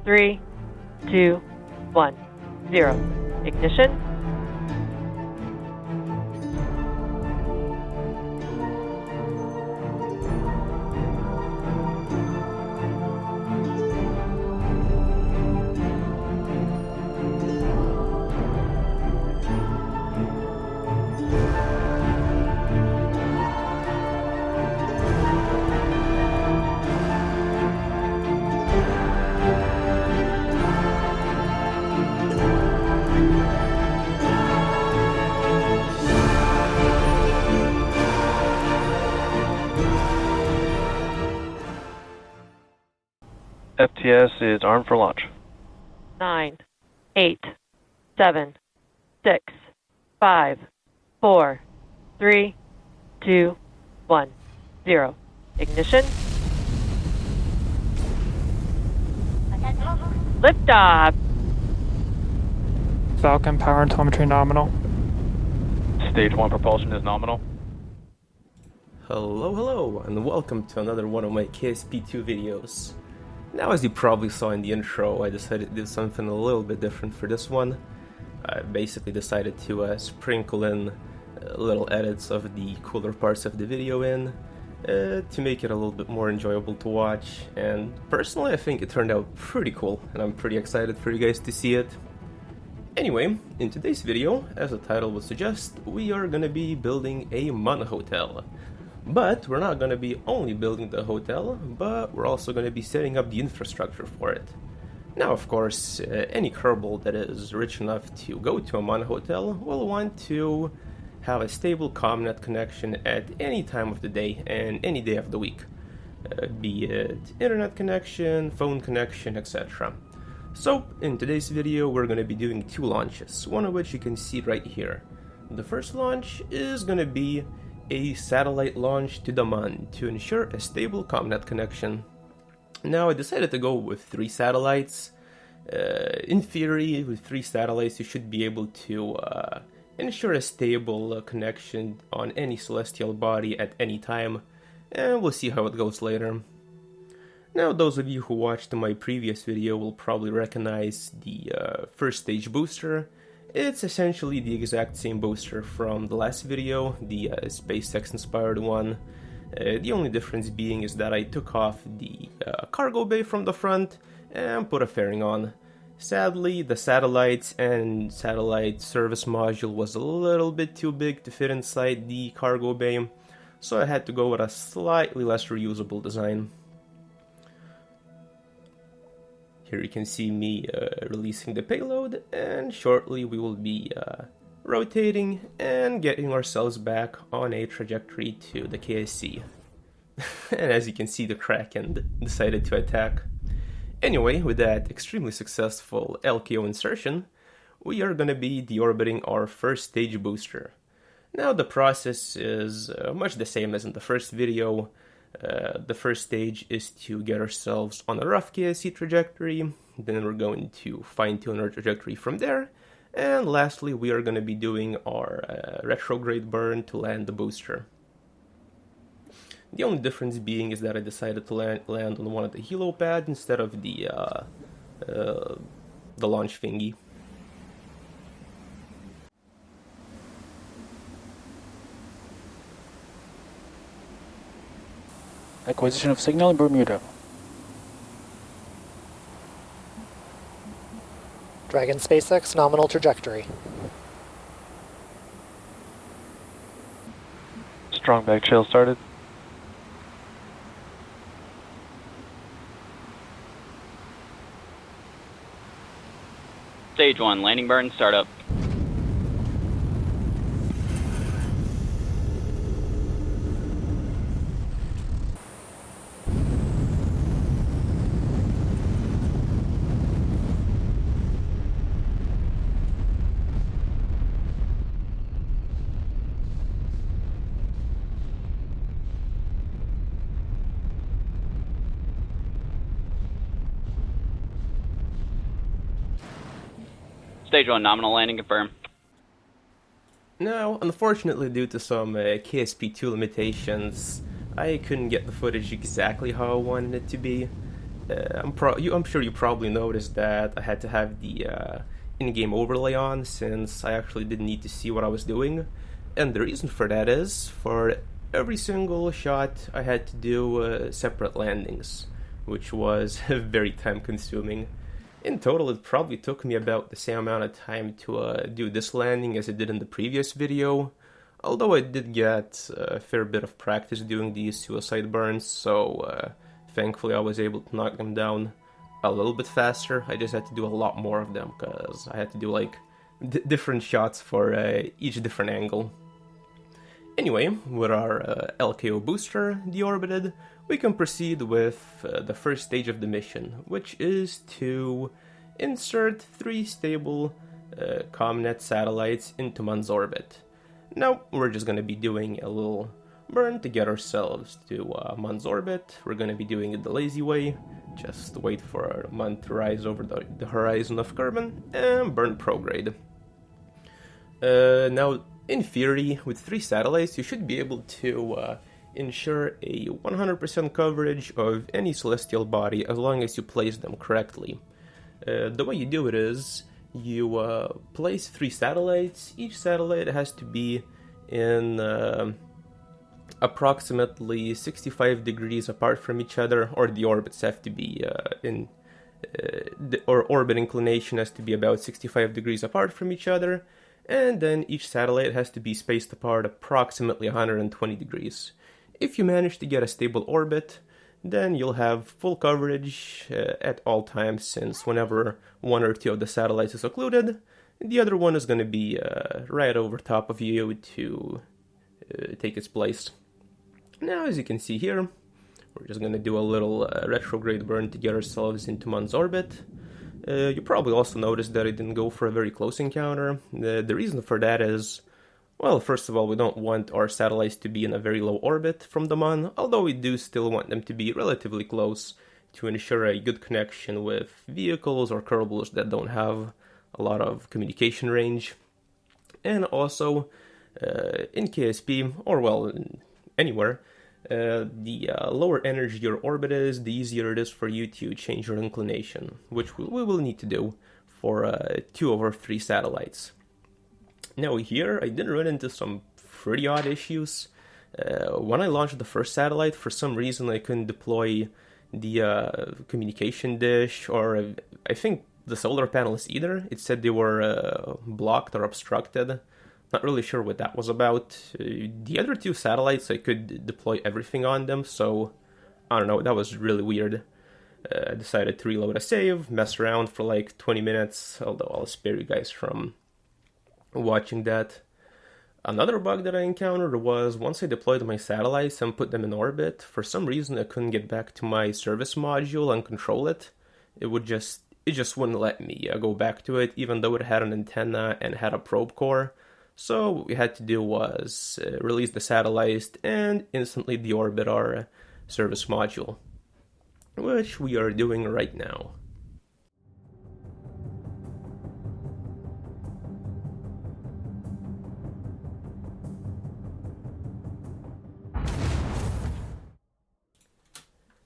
3, 2, 1, 0. Ignition. FTS is armed for launch. 9, 8, 7, 6, 5, 4, 3, 2, 1, 0. Ignition. Liftoff. Falcon power and telemetry nominal. Stage 1 propulsion is nominal. Hello, and welcome to another one of my KSP2 videos. Now, as you probably saw in the intro, I decided to do something a little bit different for this one. I basically decided to sprinkle in little edits of the cooler parts of the video in, to make it a little bit more enjoyable to watch, and personally I think it turned out pretty cool, and I'm pretty excited for you guys to see it. Anyway, in today's video, as the title would suggest, we are gonna be building a MUN hotel. But we're not going to be only building the hotel, but we're also going to be setting up the infrastructure for it. Now, of course, any kerbal that is rich enough to go to a MUN hotel will want to have a stable commnet connection at any time of the day and any day of the week, be it internet connection, phone connection, etc. So, in today's video, we're going to be doing two launches, one of which you can see right here. The first launch is going to be a satellite launch to the MUN to ensure a stable commnet connection. Now, I decided to go with 3 satellites. In theory, with 3 satellites you should be able to ensure a stable connection on any celestial body at any time, and we'll see how it goes later. Now, those of you who watched my previous video will probably recognize the first stage booster. It's essentially the exact same booster from the last video, the SpaceX-inspired one. The only difference being is that I took off the cargo bay from the front and put a fairing on. Sadly, the satellites and satellite service module was a little bit too big to fit inside the cargo bay, so I had to go with a slightly less reusable design. Here you can see me releasing the payload, and shortly we will be rotating and getting ourselves back on a trajectory to the KSC. And as you can see, the Kraken decided to attack. Anyway, with that extremely successful LKO insertion, we are going to be deorbiting our first stage booster. Now, the process is much the same as in the first video. The first stage is to get ourselves on a rough KSC trajectory, then we're going to fine-tune our trajectory from there, and lastly we are going to be doing our retrograde burn to land the booster. The only difference being is that I decided to land on one of the helo pads instead of the launch thingy. Acquisition of signal in Bermuda. Dragon SpaceX nominal trajectory. Strong back trail started. Stage 1, landing burn, startup. Stage 1, nominal landing confirmed. Now, unfortunately, due to some KSP2 limitations, I couldn't get the footage exactly how I wanted it to be. I'm sure you probably noticed that I had to have the in-game overlay on, since I actually didn't need to see what I was doing. And the reason for that is, for every single shot I had to do separate landings, which was very time consuming. In total, it probably took me about the same amount of time to do this landing as it did in the previous video, although I did get a fair bit of practice doing these suicide burns, so thankfully I was able to knock them down a little bit faster. I just had to do a lot more of them, because I had to do like different shots for each different angle. Anyway, with our LKO booster deorbited, we can proceed with the first stage of the mission, which is to insert 3 stable commnet satellites into Mun's orbit. Now, we're just going to be doing a little burn to get ourselves to Mun's orbit. We're going to be doing it the lazy way, just wait for Mun to rise over the horizon of Kerbin, and burn prograde. Now, in theory, with 3 satellites, you should be able to ensure a 100% coverage of any celestial body as long as you place them correctly. The way you do it is, you place 3 satellites. Each satellite has to be in approximately 65 degrees apart from each other, or the orbits have to be or orbit inclination has to be about 65 degrees apart from each other, and then each satellite has to be spaced apart approximately 120 degrees. If you manage to get a stable orbit, then you'll have full coverage at all times, since whenever one or two of the satellites is occluded, the other one is going to be right over top of you to take its place. Now, as you can see here, we're just going to do a little retrograde burn to get ourselves into Mun's orbit. You probably also noticed that I didn't go for a very close encounter. The reason for that is, well, first of all, we don't want our satellites to be in a very low orbit from the Mun, although we do still want them to be relatively close to ensure a good connection with vehicles or kerbals that don't have a lot of communication range. And also, in KSP, or well, anywhere, the lower energy your orbit is, the easier it is for you to change your inclination, which we will need to do for 2 of our 3 satellites. Now here, I did run into some pretty odd issues. When I launched the first satellite, for some reason I couldn't deploy the communication dish, or I think the solar panels either. It said they were blocked or obstructed. Not really sure what that was about. The other 2 satellites, I could deploy everything on them, so I don't know, that was really weird. I decided to reload a save, mess around for like 20 minutes, although I'll spare you guys from watching that. Another bug that I encountered was, once I deployed my satellites and put them in orbit, for some reason I couldn't get back to my service module and control it. It just wouldn't let me go back to it, even though it had an antenna and had a probe core. So what we had to do was release the satellites and instantly deorbit our service module, which we are doing right now.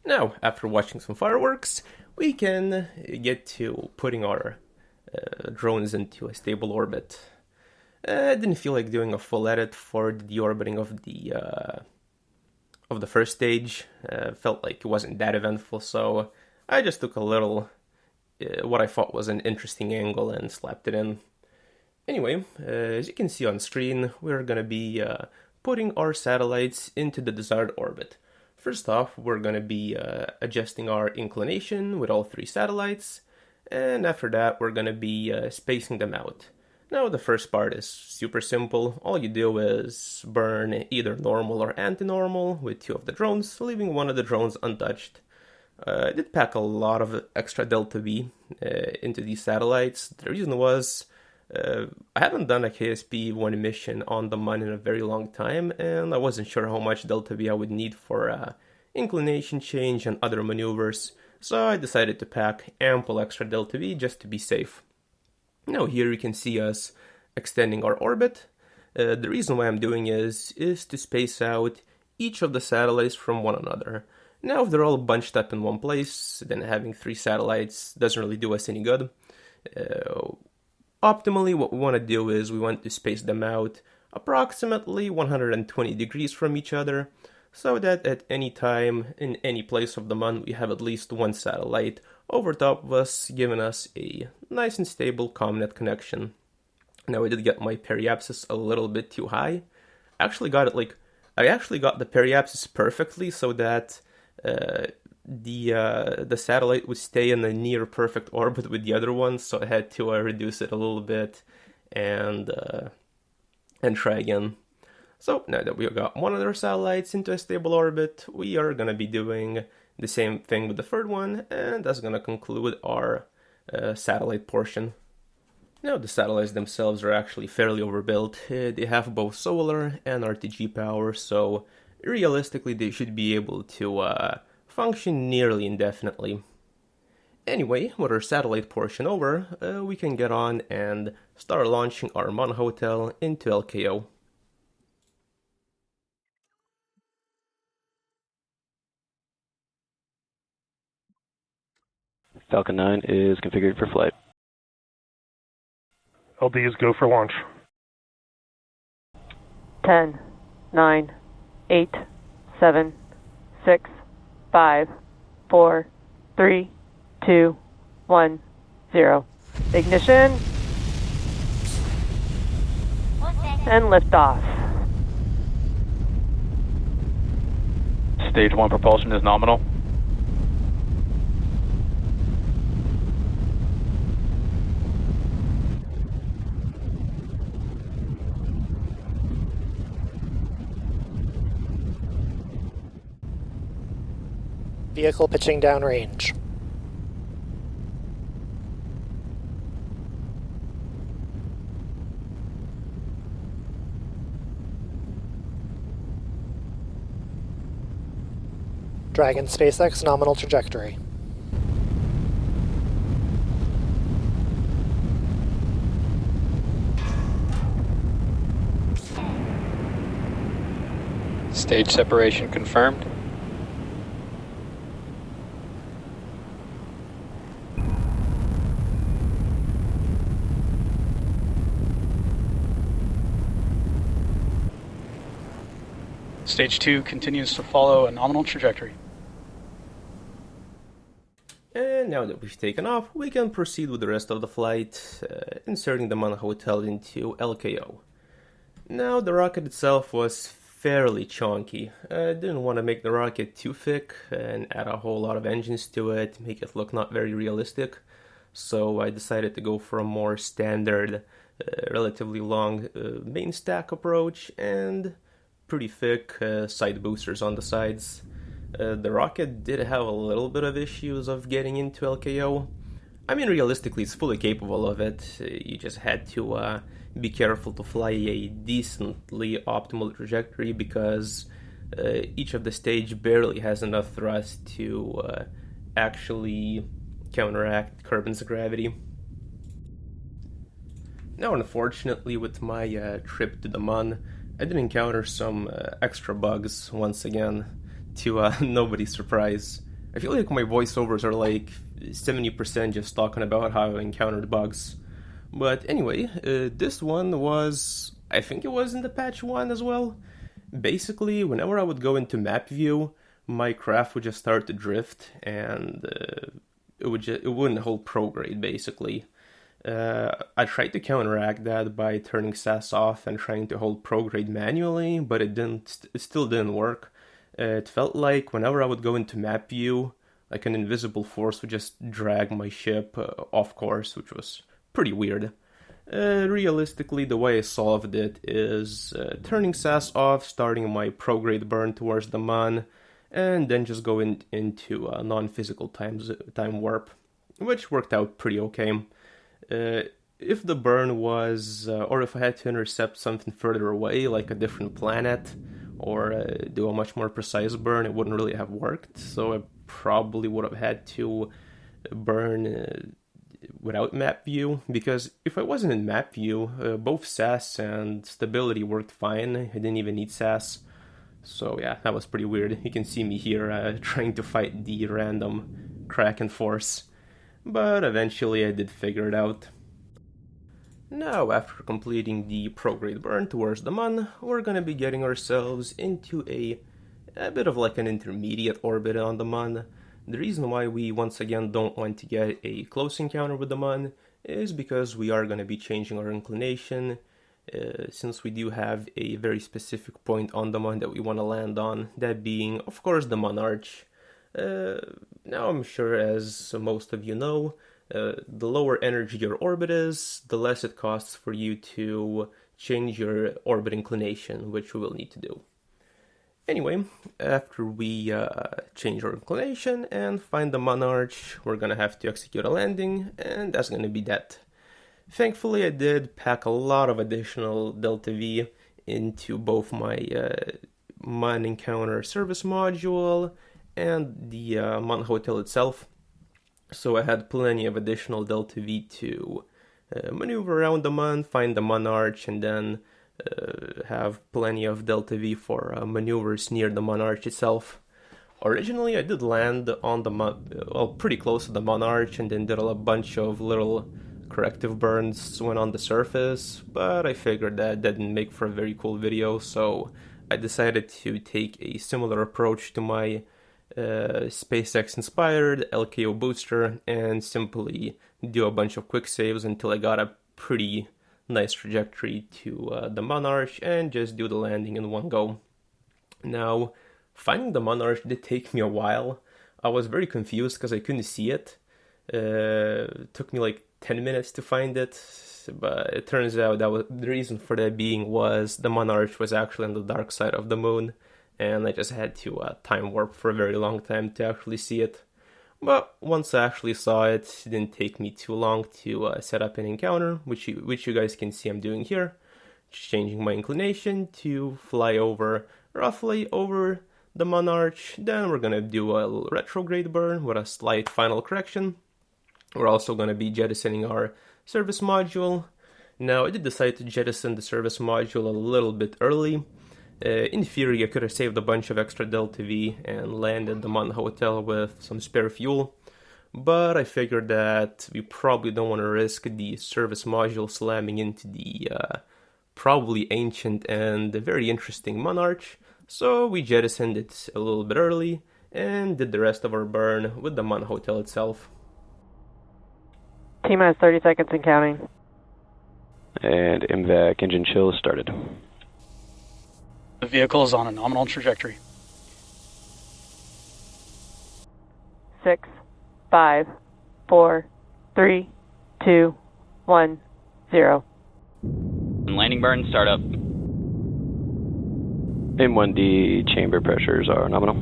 Now, after watching some fireworks, we can get to putting our drones into a stable orbit. I didn't feel like doing a full edit for the deorbiting of the first stage. Felt like it wasn't that eventful, so I just took a little what I thought was an interesting angle and slapped it in. Anyway, as you can see on screen, we're gonna be putting our satellites into the desired orbit. First off, we're gonna be adjusting our inclination with all 3 satellites, and after that, we're gonna be spacing them out. Now, the first part is super simple. All you do is burn either normal or anti-normal with 2 of the drones, leaving 1 of the drones untouched. I did pack a lot of extra delta V into these satellites. The reason was, I haven't done a KSP1 mission on the Mun in a very long time, and I wasn't sure how much delta V I would need for inclination change and other maneuvers, so I decided to pack ample extra delta V just to be safe. Now here you can see us extending our orbit. The reason why I'm doing is to space out each of the satellites from one another. Now, if they're all bunched up in one place, then having 3 satellites doesn't really do us any good. Optimally, what we want to do is we want to space them out approximately 120 degrees from each other, so that at any time, in any place of the Mun, we have at least one satellite over top of us, giving us a nice and stable commnet connection. Now, I did get my periapsis a little bit too high. I actually got the periapsis perfectly so that the satellite would stay in a near perfect orbit with the other one, so I had to reduce it a little bit and try again. So now that we got one of our satellites into a stable orbit, we are going to be doing the same thing with the third one, and that's going to conclude our satellite portion. Now, the satellites themselves are actually fairly overbuilt. They have both solar and RTG power, so realistically they should be able to function nearly indefinitely. Anyway, with our satellite portion over, we can get on and start launching our Mun Hotel into LKO. Falcon 9 is configured for flight. LDs go for launch. 10, 9, 8, 7, 6, 5, 4, 3, 2, 1, 0. Ignition. And liftoff. Stage 1 propulsion is nominal. Vehicle pitching downrange. Dragon SpaceX nominal trajectory. Stage separation confirmed. Stage 2 continues to follow a nominal trajectory. And now that we've taken off, we can proceed with the rest of the flight, inserting the Mun Hotel into LKO. Now, the rocket itself was fairly chunky. I didn't want to make the rocket too thick and add a whole lot of engines to it, make it look not very realistic. So I decided to go for a more standard, relatively long main stack approach and pretty thick side boosters on the sides. The rocket did have a little bit of issues of getting into LKO. I mean, realistically, it's fully capable of it. You just had to be careful to fly a decently optimal trajectory because each of the stage barely has enough thrust to actually counteract Kerbin's gravity. Now, unfortunately, with my trip to the Mun, I did encounter some extra bugs once again, to nobody's surprise. I feel like my voiceovers are like 70% just talking about how I encountered bugs. But anyway, this one was, I think it was in the patch 1 as well. Basically, whenever I would go into map view, my craft would just start to drift, and it wouldn't hold prograde, basically. I tried to counteract that by turning SAS off and trying to hold prograde manually, but it still didn't work. It felt like whenever I would go into map view, like an invisible force would just drag my ship off course, which was pretty weird. Realistically, the way I solved it is turning SAS off, starting my prograde burn towards the Mun, and then just going into non-physical time warp, which worked out pretty okay. If the burn was, or if I had to intercept something further away, like a different planet, or do a much more precise burn, it wouldn't really have worked, so I probably would have had to burn without map view, because if I wasn't in map view, both SAS and stability worked fine. I didn't even need SAS. So yeah, that was pretty weird. You can see me here trying to fight the random Kraken force, but eventually I did figure it out. Now, after completing the prograde burn towards the Mun, we're gonna be getting ourselves into a bit of like an intermediate orbit on the Mun. The reason why we once again don't want to get a close encounter with the Mun is because we are gonna be changing our inclination, since we do have a very specific point on the Mun that we want to land on, that being, of course, the Mun Arch. Now I'm sure, as most of you know, the lower energy your orbit is, the less it costs for you to change your orbit inclination, which we will need to do. Anyway, after we change our inclination and find the Mun Arch, we're gonna have to execute a landing, and that's gonna be that. Thankfully, I did pack a lot of additional Delta V into both my Mun Encounter service module and the Mun Hotel itself. So I had plenty of additional Delta V to maneuver around the Mun, find the Mun Arch, and then have plenty of Delta V for maneuvers near the Mun Arch itself. Originally, I did land on the pretty close to the Mun Arch, and then did a bunch of little corrective burns when on the surface, but I figured that didn't make for a very cool video, so I decided to take a similar approach to my SpaceX-inspired LKO booster and simply do a bunch of quick saves until I got a pretty nice trajectory to the Mun Arch and just do the landing in one go. Now, finding the Mun Arch did take me a while. I was very confused because I couldn't see it. It took me like 10 minutes to find it, but it turns out that the reason for that being was the Mun Arch was actually on the dark side of the moon, and I just had to time warp for a very long time to actually see it. But once I actually saw it, it didn't take me too long to set up an encounter, which you guys can see I'm doing here. Just changing my inclination to fly roughly over the Mun Arch. Then we're gonna do a little retrograde burn with a slight final correction. We're also gonna be jettisoning our service module. Now, I did decide to jettison the service module a little bit early. In theory, I could have saved a bunch of extra Delta V and landed the Mun Hotel with some spare fuel, but I figured that we probably don't want to risk the service module slamming into the probably ancient and very interesting Mun Arch, so we jettisoned it a little bit early and did the rest of our burn with the Mun Hotel itself. T-minus 30 seconds and counting. And MVAC engine chill started. The vehicle is on a nominal trajectory. 6, 5, 4, 3, 2, 1, 0. Landing burn, start up. M1D chamber pressures are nominal.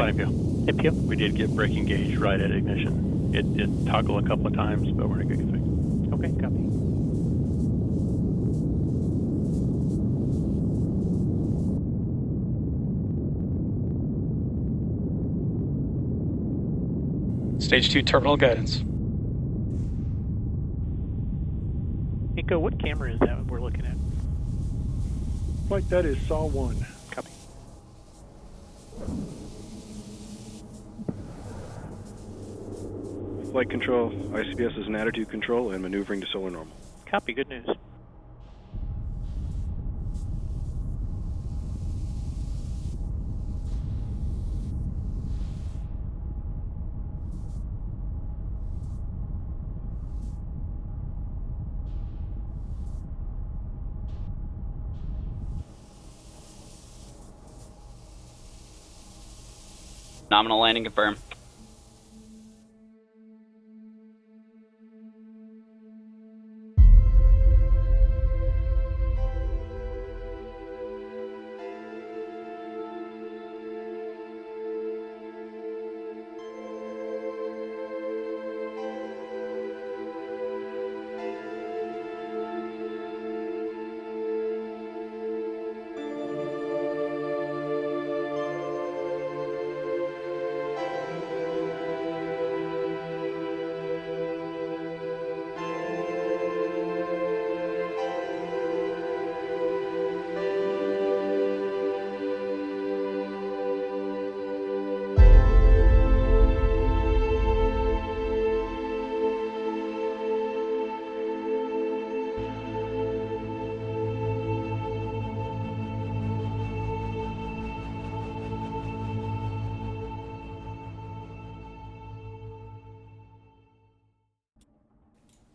Yep. We did get braking gauge right at ignition. It did toggle a couple of times, but we're in a good fix. Okay, copy. Stage 2 terminal guidance. Nico, what camera is that we're looking at? Flight that is SAW 1. Copy. Flight control, ICBS is an attitude control and maneuvering to solar normal. Copy, good news. Nominal landing confirmed.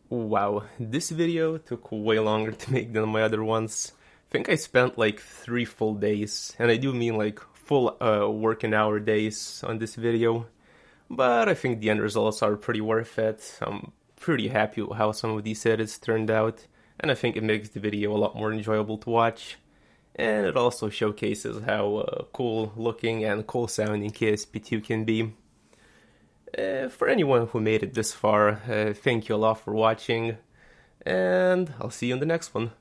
Wow, this video took way longer to make than my other ones. I think I spent like 3 full days, and I do mean like full working hour days on this video. But I think the end results are pretty worth it. I'm pretty happy with how some of these edits turned out, and I think it makes the video a lot more enjoyable to watch. And it also showcases how cool looking and cool sounding KSP2 can be. For anyone who made it this far, thank you a lot for watching, and I'll see you in the next one.